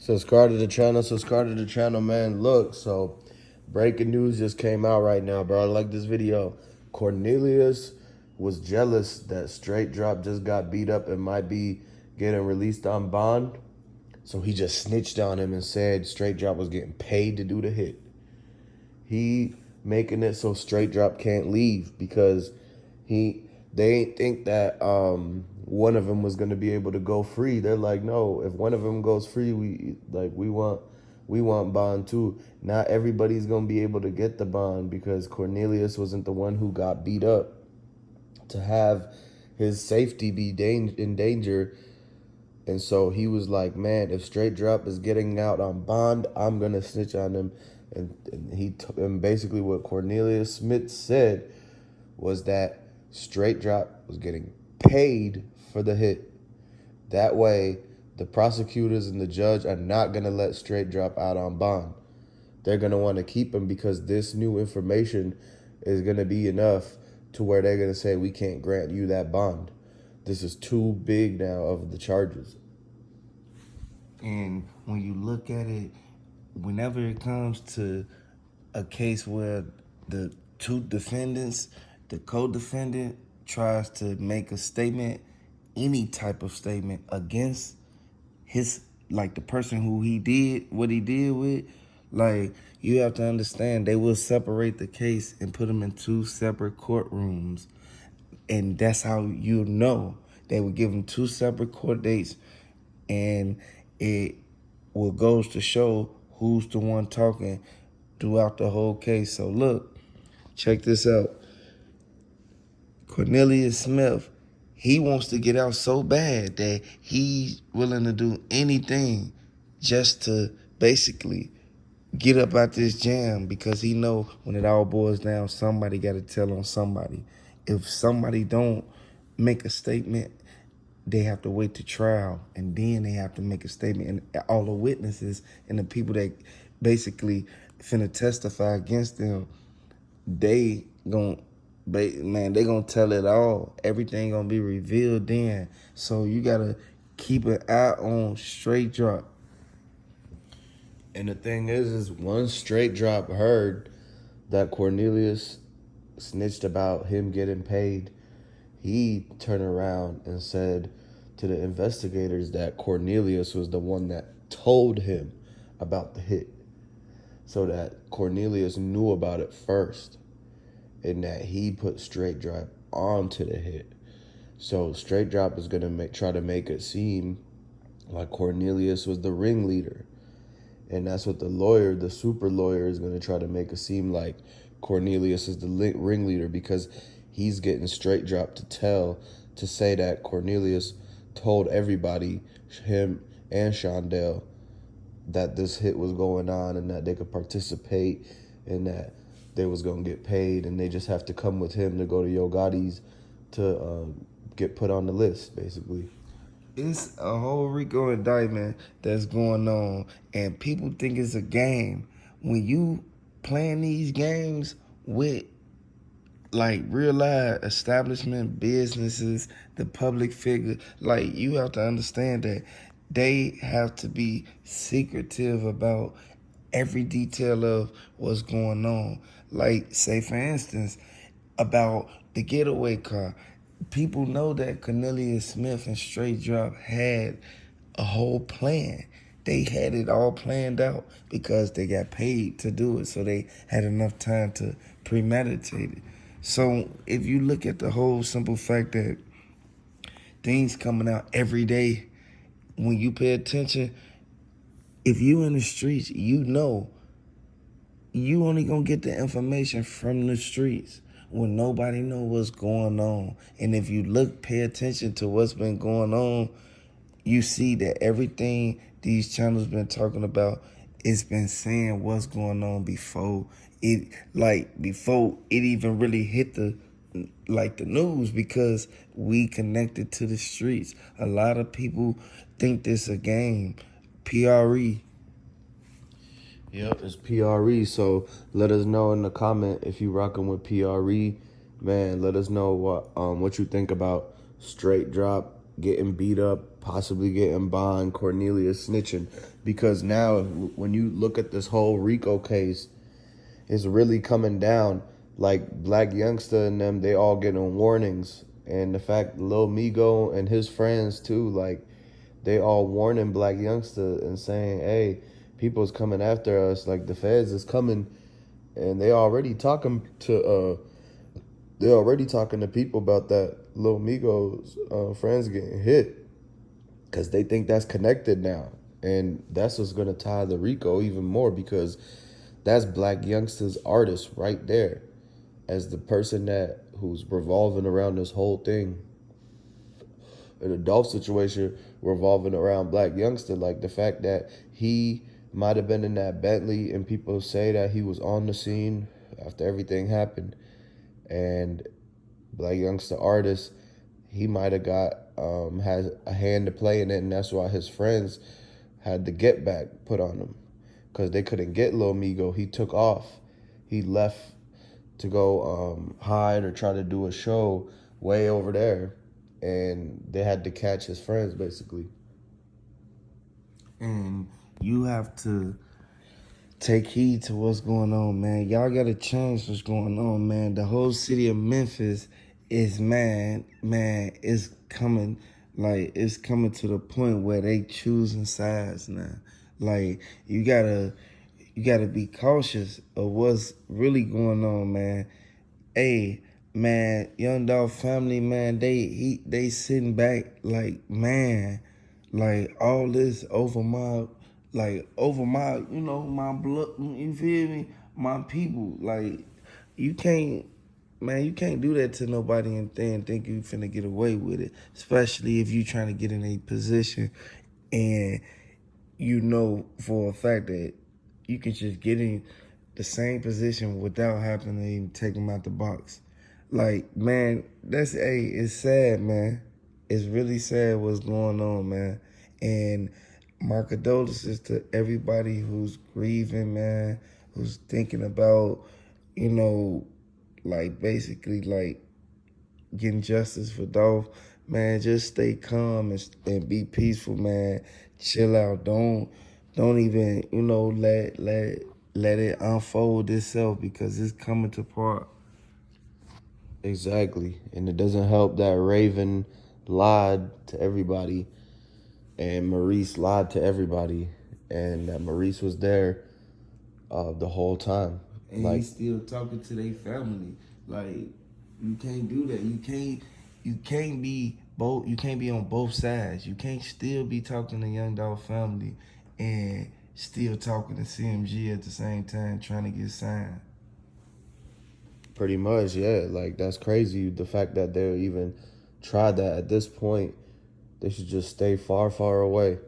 Subscribe to the channel, man. Look, so breaking news just came out right now, bro. I like this video. Cornelius was jealous that Straight Drop just got beat up and might be getting released on bond. So he just snitched on him and said Straight Drop was getting paid to do the hit. He making it so Straight Drop can't leave because they ain't think that one of them was gonna be able to go free. They're like, no, if one of them goes free, we want bond too. Not everybody's gonna be able to get the bond because Cornelius wasn't the one who got beat up to have his safety be in danger. And so he was like, man, if Straight Drop is getting out on bond, I'm going to snitch on him. And basically what Cornelius Smith said was that Straight Drop was getting paid for the hit. That way, the prosecutors and the judge are not going to let Straight Drop out on bond. They're going to want to keep him because this new information is going to be enough to where they're going to say, we can't grant you that bond. This is too big now of the charges. And when you look at it, whenever it comes to a case where the two defendants, the co-defendant tries to make a statement, any type of statement against his, like the person who he did what he did with, like you have to understand they will separate the case and put them in two separate courtrooms. And that's how you know. They would give them two separate court dates, and it will goes to show who's the one talking throughout the whole case. So look, check this out. Cornelius Smith, he wants to get out so bad that he's willing to do anything just to basically get up out this jam, because he know when it all boils down, somebody got to tell on somebody. If somebody don't make a statement, they have to wait to trial, and then they have to make a statement. And all the witnesses and the people that basically finna testify against them, they gonna tell it all. Everything gonna be revealed then. So you gotta keep an eye on Straight Drop. And the thing is once Straight Drop heard that Cornelius snitched about him getting paid, he turned around and said to the investigators that Cornelius was the one that told him about the hit. So that Cornelius knew about it first and that he put Straight Drop onto the hit. So Straight Drop is gonna try to make it seem like Cornelius was the ringleader. And that's what the super lawyer, is going to try to make it seem like Cornelius is the ringleader, because he's getting Straight Drop to say that Cornelius told everybody, him and Shondell, that this hit was going on and that they could participate and that they was going to get paid, and they just have to come with him to go to Yo Gotti's to get put on the list, basically. It's a whole RICO indictment that's going on, and people think it's a game. When you playing these games with like real life establishment businesses, the public figure, like you have to understand that they have to be secretive about every detail of what's going on. Like, say for instance, about the getaway car. People know that Cornelius Smith and Straight Drop had a whole plan. They had it all planned out because they got paid to do it. So they had enough time to premeditate it. So if you look at the whole simple fact that things coming out every day, when you pay attention, if you in the streets, you know you only gonna get the information from the streets when nobody know what's going on. And if you pay attention to what's been going on, you see that everything these channels been talking about, it's been saying what's going on before it even really hit the news, because we connected to the streets. A lot of people think this a game. PRE. Yep, it's PRE. So let us know in the comment if you rocking with PRE. Man, let us know what you think about Straight Drop getting beat up, possibly getting bond, Cornelius snitching. Because now, when you look at this whole Rico case, it's really coming down. Like Blac Youngsta and them, they all getting warnings. And the fact Lil Migo and his friends too, like they all warning Blac Youngsta and saying, hey, people's coming after us, like the feds is coming. And they already talking to people about that Lil Migo's friends getting hit. Because they think that's connected now. And that's what's going to tie the Rico even more, because that's Blac Youngsta's artist right there as the person that who's revolving around this whole thing. In the Dolph situation revolving around Blac Youngsta, like the fact that he might have been in that Bentley and people say that he was on the scene after everything happened. And Blac Youngsta artist, he might have got had a hand to play in it, and that's why his friends had the get back put on him, because they couldn't get Lil Migo. He took off. He left to go hide or try to do a show way over there, and they had to catch his friends basically. And you have to take heed to what's going on, man. Y'all gotta change what's going on, man. The whole city of Memphis is it's coming, like it's coming to the point where they choosing sides now. Like you gotta be cautious of what's really going on, man. Hey, man, Young Dolph family, man, they sitting back like, man, like all this over my, my blood, you feel me? My people, like, you can't, man, you can't do that to nobody and then think you finna get away with it, especially if you trying to get in a position and you know for a fact that you can just get in the same position without having to even take them out the box. Like, man, it's sad, man. It's really sad what's going on, man. And my condolences to everybody who's grieving, man, who's thinking about, like basically like getting justice for Dolph. Man, just stay calm and be peaceful, man. Chill out. Don't even, let it unfold itself, because it's coming to part. Exactly. And it doesn't help that Raven lied to everybody and Maurice lied to everybody, and that Maurice was there the whole time. And Like, he's still talking to their family. Like, you can't do that. You can't be both. You can't be on both sides. You can't still be talking to Young Dolph family and still talking to CMG at the same time, trying to get signed. pretty much, yeah. Like, that's crazy. The fact that they even tried that at this point, they should just stay far, far away.